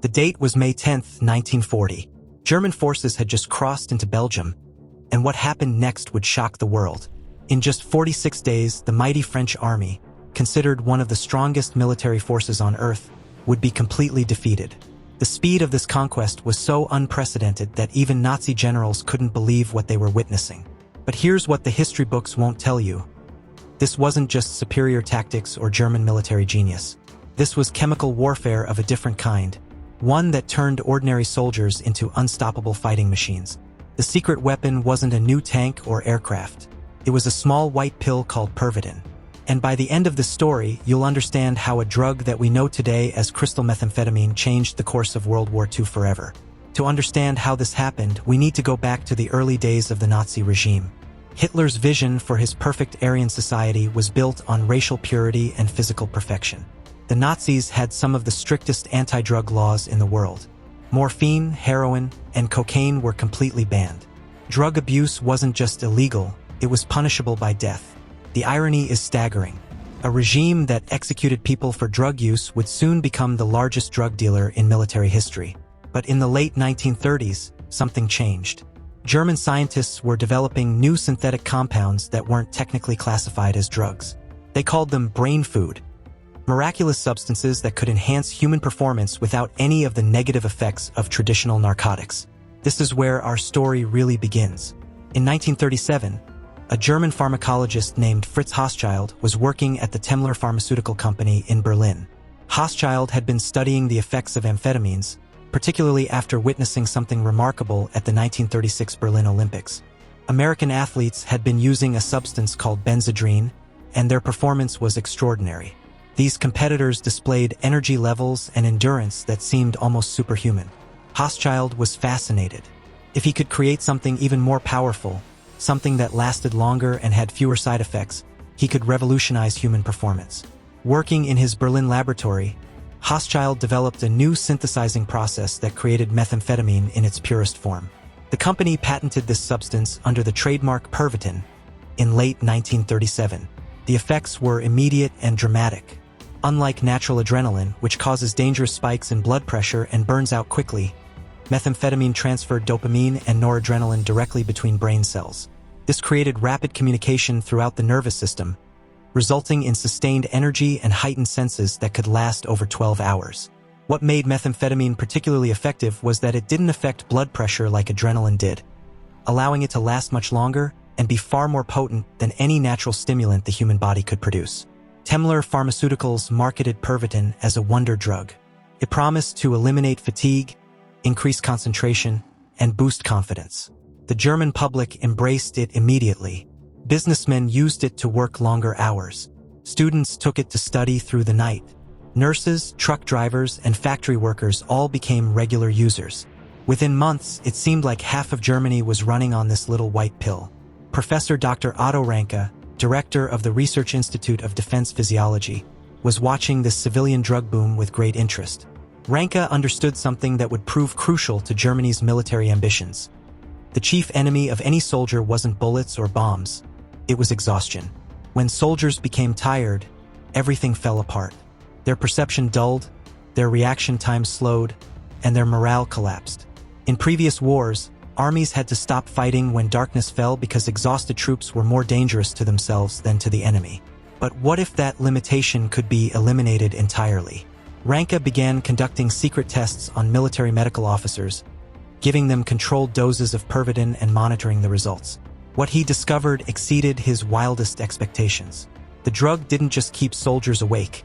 The date was May 10, 1940. German forces had just crossed into Belgium, and what happened next would shock the world. In just 46 days, the mighty French army, considered one of the strongest military forces on Earth, would be completely defeated. The speed of this conquest was so unprecedented that even Nazi generals couldn't believe what they were witnessing. But here's what the history books won't tell you. This wasn't just superior tactics or German military genius. This was chemical warfare of a different kind, one that turned ordinary soldiers into unstoppable fighting machines. The secret weapon wasn't a new tank or aircraft. It was a small white pill called Pervitin. And by the end of the story, you'll understand how a drug that we know today as crystal methamphetamine changed the course of World War II forever. To understand how this happened, we need to go back to the early days of the Nazi regime. Hitler's vision for his perfect Aryan society was built on racial purity and physical perfection. The Nazis had some of the strictest anti-drug laws in the world. Morphine, heroin, and cocaine were completely banned. Drug abuse wasn't just illegal, it was punishable by death. The irony is staggering. A regime that executed people for drug use would soon become the largest drug dealer in military history. But in the late 1930s, something changed. German scientists were developing new synthetic compounds that weren't technically classified as drugs. They called them brain food, miraculous substances that could enhance human performance without any of the negative effects of traditional narcotics. This is where our story really begins. In 1937, a German pharmacologist named Fritz Hochschild was working at the Temmler pharmaceutical company in Berlin. Hochschild had been studying the effects of amphetamines, particularly after witnessing something remarkable at the 1936 Berlin Olympics. American athletes had been using a substance called benzodrine, and their performance was extraordinary. These competitors displayed energy levels and endurance that seemed almost superhuman. Hochschild was fascinated. If he could create something even more powerful, something that lasted longer and had fewer side effects, he could revolutionize human performance. Working in his Berlin laboratory, Hochschild developed a new synthesizing process that created methamphetamine in its purest form. The company patented this substance under the trademark Pervitin in late 1937. The effects were immediate and dramatic. Unlike natural adrenaline, which causes dangerous spikes in blood pressure and burns out quickly, methamphetamine transferred dopamine and noradrenaline directly between brain cells. This created rapid communication throughout the nervous system, resulting in sustained energy and heightened senses that could last over 12 hours. What made methamphetamine particularly effective was that it didn't affect blood pressure like adrenaline did, allowing it to last much longer and be far more potent than any natural stimulant the human body could produce. Temmler Pharmaceuticals marketed Pervitin as a wonder drug. It promised to eliminate fatigue, increase concentration, and boost confidence. The German public embraced it immediately. Businessmen used it to work longer hours. Students took it to study through the night. Nurses, truck drivers, and factory workers all became regular users. Within months, it seemed like half of Germany was running on this little white pill. Professor Dr. Otto Ranke, director of the Research Institute of Defense Physiology, was watching this civilian drug boom with great interest. Ranke understood something that would prove crucial to Germany's military ambitions. The chief enemy of any soldier wasn't bullets or bombs. It was exhaustion. When soldiers became tired, everything fell apart. Their perception dulled, their reaction time slowed, and their morale collapsed. In previous wars, armies had to stop fighting when darkness fell because exhausted troops were more dangerous to themselves than to the enemy. But what if that limitation could be eliminated entirely? Ranke began conducting secret tests on military medical officers, giving them controlled doses of Pervitin and monitoring the results. What he discovered exceeded his wildest expectations. The drug didn't just keep soldiers awake.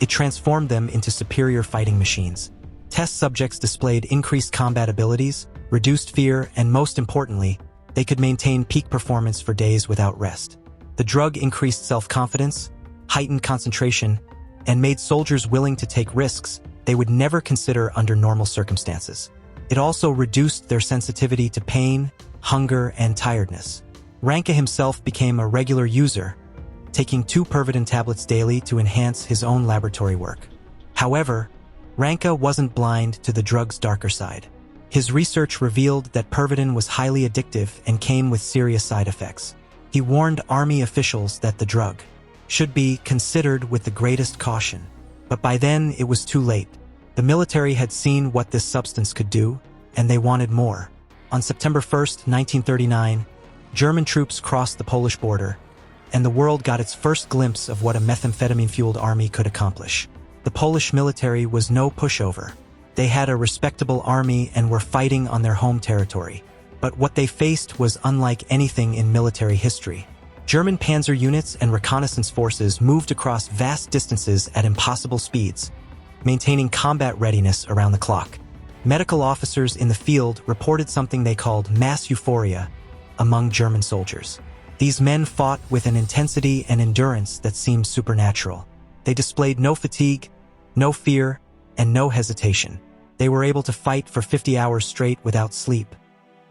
It transformed them into superior fighting machines. Test subjects displayed increased combat abilities, reduced fear, and most importantly, they could maintain peak performance for days without rest. The drug increased self-confidence, heightened concentration, and made soldiers willing to take risks they would never consider under normal circumstances. It also reduced their sensitivity to pain, hunger, and tiredness. Ranke himself became a regular user, taking 2 Pervitin tablets daily to enhance his own laboratory work. However, Ranke wasn't blind to the drug's darker side. His research revealed that Pervitin was highly addictive and came with serious side effects. He warned army officials that the drug should be considered with the greatest caution. But by then, it was too late. The military had seen what this substance could do, and they wanted more. On September 1st, 1939, German troops crossed the Polish border, and the world got its first glimpse of what a methamphetamine-fueled army could accomplish. The Polish military was no pushover. They had a respectable army and were fighting on their home territory. But what they faced was unlike anything in military history. German panzer units and reconnaissance forces moved across vast distances at impossible speeds, maintaining combat readiness around the clock. Medical officers in the field reported something they called mass euphoria among German soldiers. These men fought with an intensity and endurance that seemed supernatural. They displayed no fatigue, no fear, and no hesitation. They were able to fight for 50 hours straight without sleep,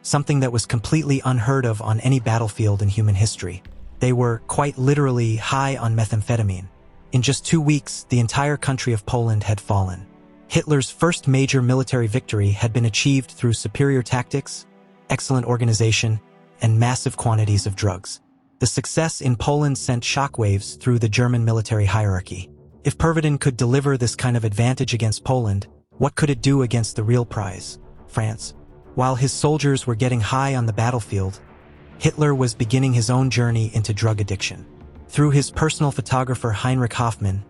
something that was completely unheard of on any battlefield in human history. They were, quite literally, high on methamphetamine. In just 2 weeks, the entire country of Poland had fallen. Hitler's first major military victory had been achieved through superior tactics, excellent organization, and massive quantities of drugs. The success in Poland sent shockwaves through the German military hierarchy. If Pervitin could deliver this kind of advantage against Poland, what could it do against the real prize, France? While his soldiers were getting high on the battlefield, Hitler was beginning his own journey into drug addiction. Through his personal photographer Heinrich Hoffmann,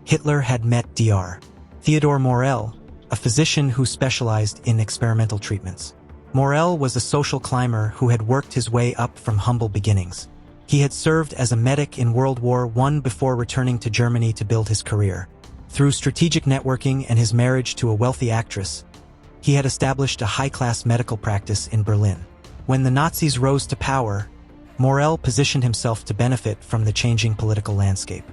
Hitler had met Dr. Theodor Morell, a physician who specialized in experimental treatments. Morell was a social climber who had worked his way up from humble beginnings. He had served as a medic in World War I before returning to Germany to build his career. Through strategic networking and his marriage to a wealthy actress, he had established a high-class medical practice in Berlin. When the Nazis rose to power, Morell positioned himself to benefit from the changing political landscape.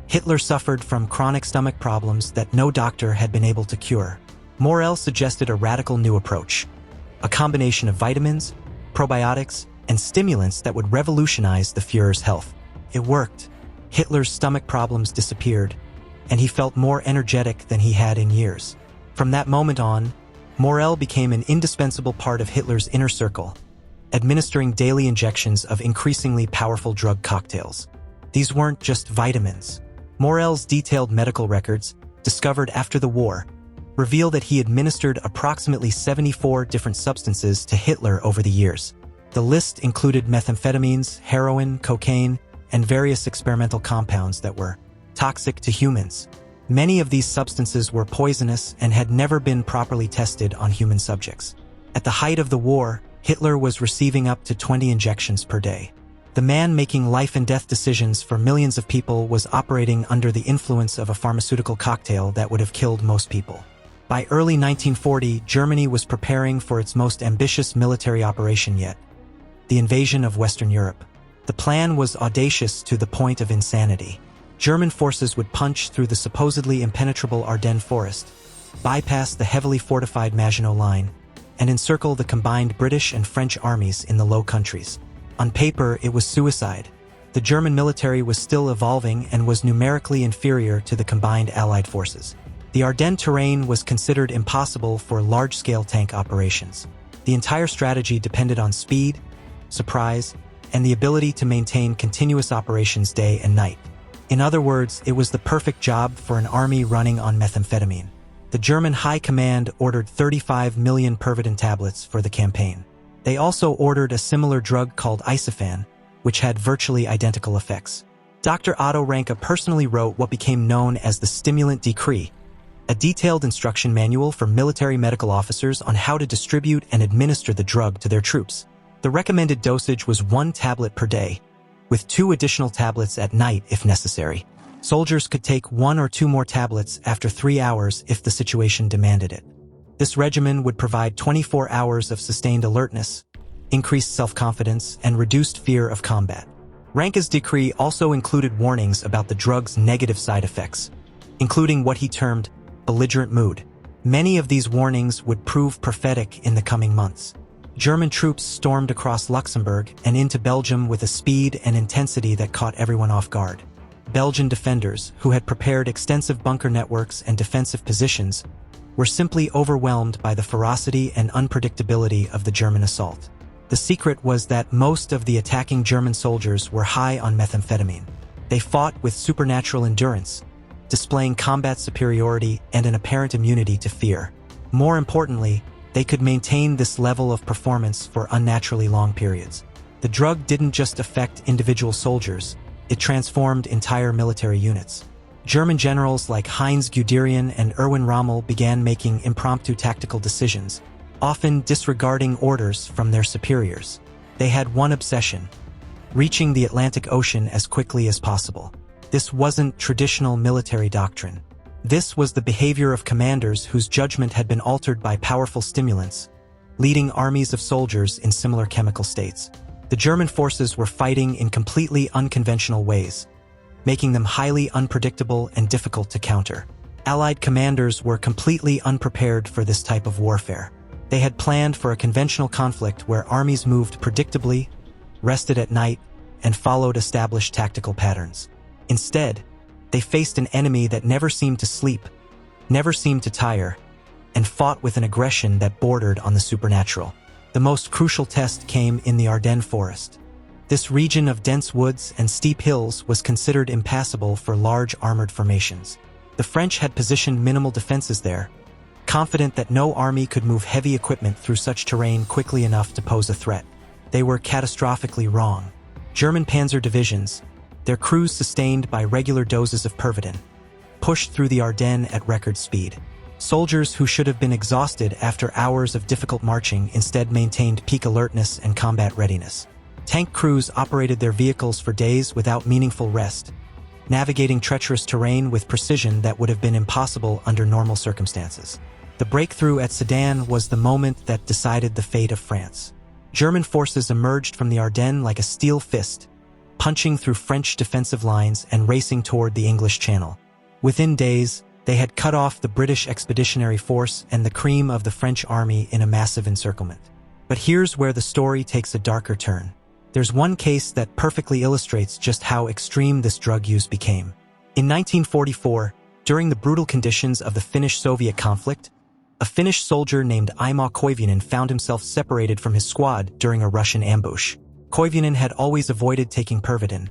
Hitler suffered from chronic stomach problems that no doctor had been able to cure. Morell suggested a radical new approach, a combination of vitamins, probiotics, and stimulants that would revolutionize the Führer's health. It worked. Hitler's stomach problems disappeared, and he felt more energetic than he had in years. From that moment on, Morell became an indispensable part of Hitler's inner circle, administering daily injections of increasingly powerful drug cocktails. These weren't just vitamins. Morell's detailed medical records, discovered after the war, reveal that he administered approximately 74 different substances to Hitler over the years. The list included methamphetamines, heroin, cocaine, and various experimental compounds that were toxic to humans. Many of these substances were poisonous and had never been properly tested on human subjects. At the height of the war, Hitler was receiving up to 20 injections per day. The man making life and death decisions for millions of people was operating under the influence of a pharmaceutical cocktail that would have killed most people. By early 1940, Germany was preparing for its most ambitious military operation yet, the invasion of Western Europe. The plan was audacious to the point of insanity. German forces would punch through the supposedly impenetrable Ardennes forest, bypass the heavily fortified Maginot Line, and encircle the combined British and French armies in the Low Countries. On paper, it was suicide. The German military was still evolving and was numerically inferior to the combined Allied forces. The Ardennes terrain was considered impossible for large-scale tank operations. The entire strategy depended on speed, surprise, and the ability to maintain continuous operations day and night. In other words, it was the perfect job for an army running on methamphetamine. The German High Command ordered 35 million Pervitin tablets for the campaign. They also ordered a similar drug called isofan, which had virtually identical effects. Dr. Otto Ranke personally wrote what became known as the Stimulant Decree, a detailed instruction manual for military medical officers on how to distribute and administer the drug to their troops. The recommended dosage was 1 tablet per day, with 2 additional tablets at night if necessary. Soldiers could take 1 or 2 more tablets after 3 hours if the situation demanded it. This regimen would provide 24 hours of sustained alertness, increased self-confidence, and reduced fear of combat. Ranke's decree also included warnings about the drug's negative side effects, including what he termed belligerent mood. Many of these warnings would prove prophetic in the coming months. German troops stormed across Luxembourg and into Belgium with a speed and intensity that caught everyone off guard. Belgian defenders, who had prepared extensive bunker networks and defensive positions, were simply overwhelmed by the ferocity and unpredictability of the German assault. The secret was that most of the attacking German soldiers were high on methamphetamine. They fought with supernatural endurance, displaying combat superiority and an apparent immunity to fear. More importantly, they could maintain this level of performance for unnaturally long periods. The drug didn't just affect individual soldiers, it transformed entire military units. German generals like Heinz Guderian and Erwin Rommel began making impromptu tactical decisions, often disregarding orders from their superiors. They had one obsession: reaching the Atlantic Ocean as quickly as possible. This wasn't traditional military doctrine. This was the behavior of commanders whose judgment had been altered by powerful stimulants, leading armies of soldiers in similar chemical states. The German forces were fighting in completely unconventional ways, making them highly unpredictable and difficult to counter. Allied commanders were completely unprepared for this type of warfare. They had planned for a conventional conflict where armies moved predictably, rested at night, and followed established tactical patterns. Instead, they faced an enemy that never seemed to sleep, never seemed to tire, and fought with an aggression that bordered on the supernatural. The most crucial test came in the Ardennes forest. This region of dense woods and steep hills was considered impassable for large armored formations. The French had positioned minimal defenses there, confident that no army could move heavy equipment through such terrain quickly enough to pose a threat. They were catastrophically wrong. German panzer divisions, their crews sustained by regular doses of Pervitin, pushed through the Ardennes at record speed. Soldiers who should have been exhausted after hours of difficult marching instead maintained peak alertness and combat readiness. Tank crews operated their vehicles for days without meaningful rest, navigating treacherous terrain with precision that would have been impossible under normal circumstances. The breakthrough at Sedan was the moment that decided the fate of France. German forces emerged from the Ardennes like a steel fist, punching through French defensive lines and racing toward the English Channel. Within days, they had cut off the British Expeditionary Force and the cream of the French army in a massive encirclement. But here's where the story takes a darker turn. There's one case that perfectly illustrates just how extreme this drug use became. In 1944, during the brutal conditions of the Finnish-Soviet conflict, a Finnish soldier named Aimo Koivunen found himself separated from his squad during a Russian ambush. Koivunen had always avoided taking Pervitin.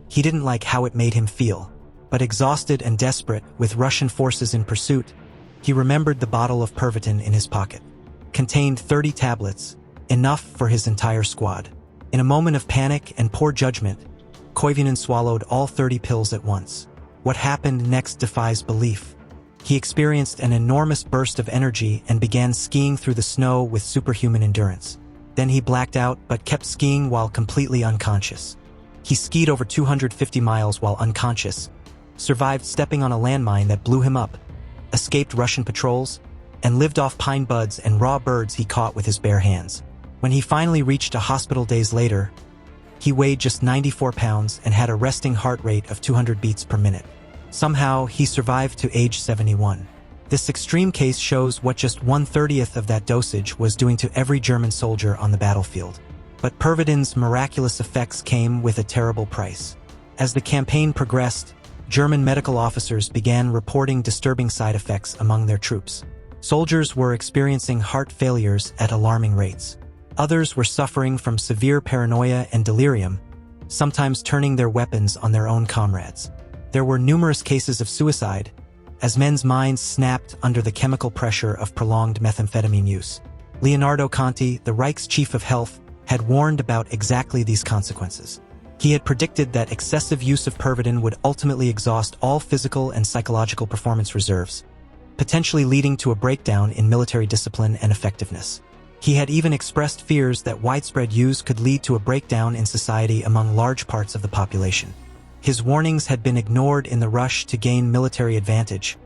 He didn't like how it made him feel. But exhausted and desperate, with Russian forces in pursuit, he remembered the bottle of Pervitin in his pocket. Contained 30 tablets, enough for his entire squad. In a moment of panic and poor judgment, Koivunen swallowed all 30 pills at once. What happened next defies belief. He experienced an enormous burst of energy and began skiing through the snow with superhuman endurance. Then he blacked out but kept skiing while completely unconscious. He skied over 250 miles while unconscious, survived stepping on a landmine that blew him up, escaped Russian patrols, and lived off pine buds and raw birds he caught with his bare hands. When he finally reached a hospital days later, he weighed just 94 pounds and had a resting heart rate of 200 beats per minute. Somehow, he survived to age 71. This extreme case shows what just 1/30th of that dosage was doing to every German soldier on the battlefield. But Pervitin's miraculous effects came with a terrible price. As the campaign progressed, German medical officers began reporting disturbing side effects among their troops. Soldiers were experiencing heart failures at alarming rates. Others were suffering from severe paranoia and delirium, sometimes turning their weapons on their own comrades. There were numerous cases of suicide, as men's minds snapped under the chemical pressure of prolonged methamphetamine use. Leonardo Conti, the Reich's chief of health, had warned about exactly these consequences. He had predicted that excessive use of Pervitin would ultimately exhaust all physical and psychological performance reserves, potentially leading to a breakdown in military discipline and effectiveness. He had even expressed fears that widespread use could lead to a breakdown in society among large parts of the population. His warnings had been ignored in the rush to gain military advantage,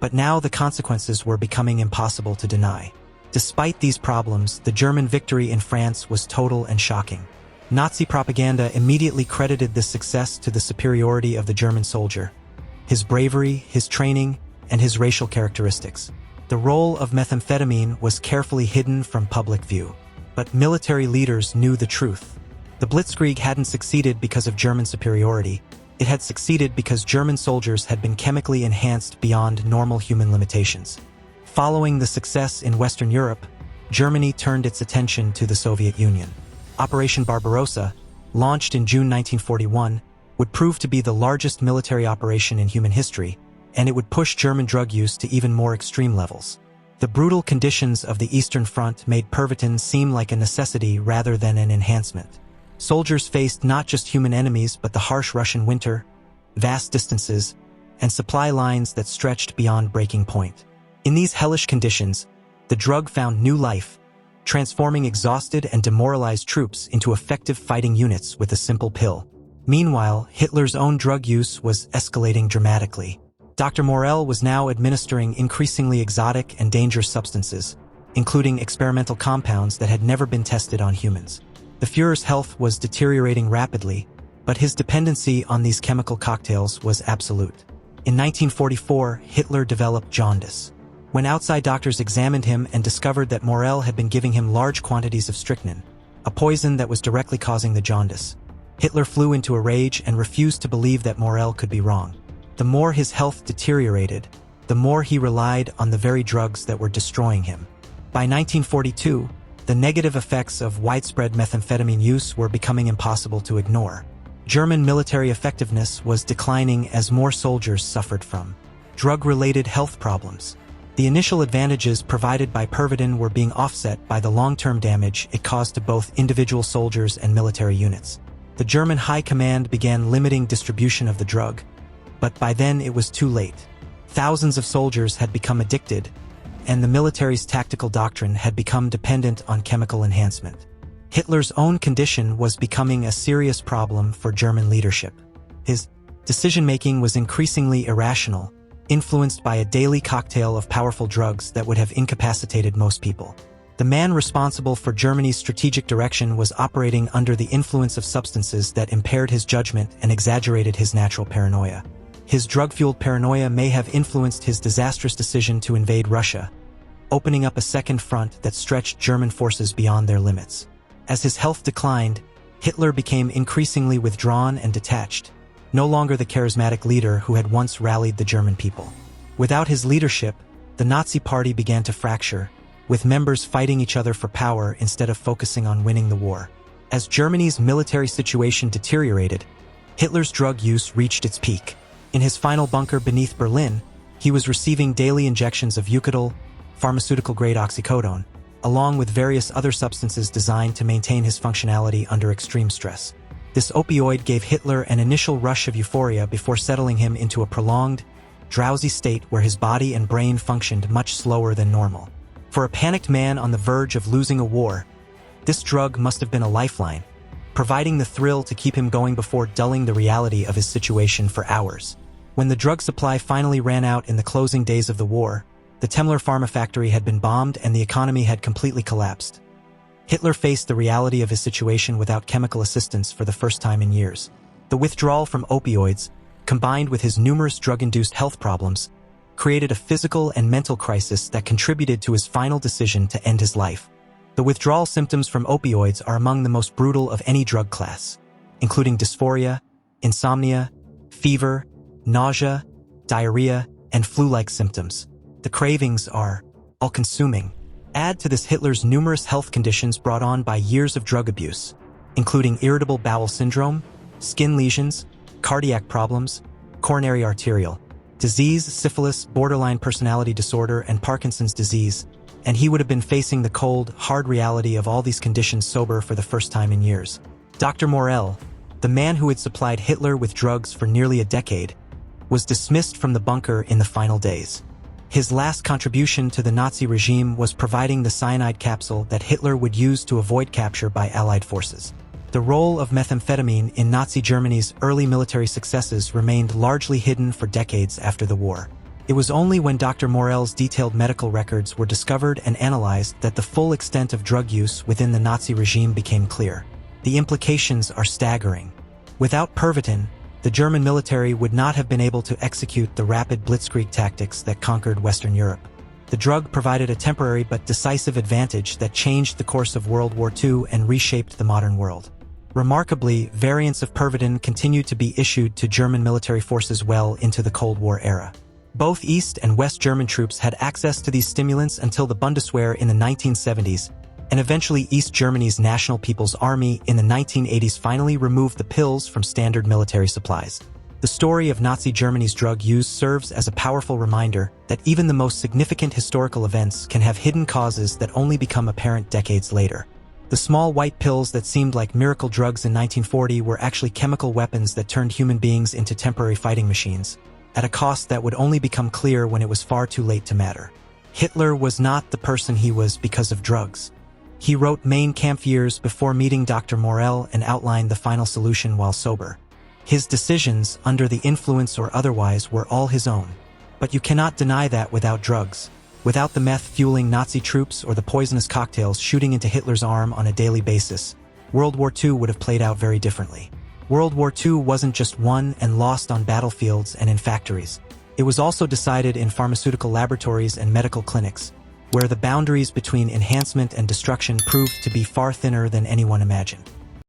but now the consequences were becoming impossible to deny. Despite these problems, the German victory in France was total and shocking. Nazi propaganda immediately credited this success to the superiority of the German soldier, his bravery, his training, and his racial characteristics. The role of methamphetamine was carefully hidden from public view, but military leaders knew the truth. The Blitzkrieg hadn't succeeded because of German superiority. It had succeeded because German soldiers had been chemically enhanced beyond normal human limitations. Following the success in Western Europe, Germany turned its attention to the Soviet Union. Operation Barbarossa, launched in June 1941, would prove to be the largest military operation in human history, and it would push German drug use to even more extreme levels. The brutal conditions of the Eastern Front made Pervitin seem like a necessity rather than an enhancement. Soldiers faced not just human enemies but the harsh Russian winter, vast distances, and supply lines that stretched beyond breaking point. In these hellish conditions, the drug found new life, transforming exhausted and demoralized troops into effective fighting units with a simple pill. Meanwhile, Hitler's own drug use was escalating dramatically. Dr. Morell was now administering increasingly exotic and dangerous substances, including experimental compounds that had never been tested on humans. The Führer's health was deteriorating rapidly, but his dependency on these chemical cocktails was absolute. In 1944, Hitler developed jaundice. When outside doctors examined him and discovered that Morell had been giving him large quantities of strychnine, a poison that was directly causing the jaundice, Hitler flew into a rage and refused to believe that Morell could be wrong. The more his health deteriorated, the more he relied on the very drugs that were destroying him. By 1942, the negative effects of widespread methamphetamine use were becoming impossible to ignore. German military effectiveness was declining as more soldiers suffered from drug-related health problems. The initial advantages provided by Pervitin were being offset by the long-term damage it caused to both individual soldiers and military units. The German High Command began limiting distribution of the drug, but by then it was too late. Thousands of soldiers had become addicted, and the military's tactical doctrine had become dependent on chemical enhancement. Hitler's own condition was becoming a serious problem for German leadership. His decision-making was increasingly irrational, influenced by a daily cocktail of powerful drugs that would have incapacitated most people. The man responsible for Germany's strategic direction was operating under the influence of substances that impaired his judgment and exaggerated his natural paranoia. His drug-fueled paranoia may have influenced his disastrous decision to invade Russia, opening up a second front that stretched German forces beyond their limits. As his health declined, Hitler became increasingly withdrawn and detached, no longer the charismatic leader who had once rallied the German people. Without his leadership, the Nazi Party began to fracture, with members fighting each other for power instead of focusing on winning the war. As Germany's military situation deteriorated, Hitler's drug use reached its peak. In his final bunker beneath Berlin, he was receiving daily injections of Eucadol, pharmaceutical-grade oxycodone, along with various other substances designed to maintain his functionality under extreme stress. This opioid gave Hitler an initial rush of euphoria before settling him into a prolonged, drowsy state where his body and brain functioned much slower than normal. For a panicked man on the verge of losing a war, this drug must have been a lifeline, providing the thrill to keep him going before dulling the reality of his situation for hours. When the drug supply finally ran out in the closing days of the war, the Temmler pharma factory had been bombed and the economy had completely collapsed. Hitler faced the reality of his situation without chemical assistance for the first time in years. The withdrawal from opioids, combined with his numerous drug-induced health problems, created a physical and mental crisis that contributed to his final decision to end his life. The withdrawal symptoms from opioids are among the most brutal of any drug class, including dysphoria, insomnia, fever, nausea, diarrhea, and flu-like symptoms. The cravings are all-consuming. Add to this Hitler's numerous health conditions brought on by years of drug abuse, including irritable bowel syndrome, skin lesions, cardiac problems, coronary arterial disease, syphilis, borderline personality disorder, and Parkinson's disease, and he would have been facing the cold, hard reality of all these conditions sober for the first time in years. Dr. Morell, the man who had supplied Hitler with drugs for nearly a decade, was dismissed from the bunker in the final days. His last contribution to the Nazi regime was providing the cyanide capsule that Hitler would use to avoid capture by Allied forces. The role of methamphetamine in Nazi Germany's early military successes remained largely hidden for decades after the war. It was only when Dr. Morell's detailed medical records were discovered and analyzed that the full extent of drug use within the Nazi regime became clear. The implications are staggering. Without Pervitin, the German military would not have been able to execute the rapid Blitzkrieg tactics that conquered Western Europe. The drug provided a temporary but decisive advantage that changed the course of World War II and reshaped the modern world. Remarkably, variants of Pervitin continued to be issued to German military forces well into the Cold War era. Both East and West German troops had access to these stimulants until the Bundeswehr in the 1970s, and eventually East Germany's National People's Army in the 1980s finally removed the pills from standard military supplies. The The story of Nazi Germany's drug use serves as a powerful reminder that even the most significant historical events can have hidden causes that only become apparent decades later. The small white pills that seemed like miracle drugs in 1940 were actually chemical weapons that turned human beings into temporary fighting machines, at a cost that would only become clear when it was far too late to matter. Hitler was not the person he was because of drugs. He wrote Mein Kampf years before meeting Dr. Morell and outlined the final solution while sober. His decisions, under the influence or otherwise, were all his own. But you cannot deny that without drugs, without the meth fueling Nazi troops or the poisonous cocktails shooting into Hitler's arm on a daily basis, World War II would have played out very differently. World War II wasn't just won and lost on battlefields and in factories. It was also decided in pharmaceutical laboratories and medical clinics, where the boundaries between enhancement and destruction proved to be far thinner than anyone imagined.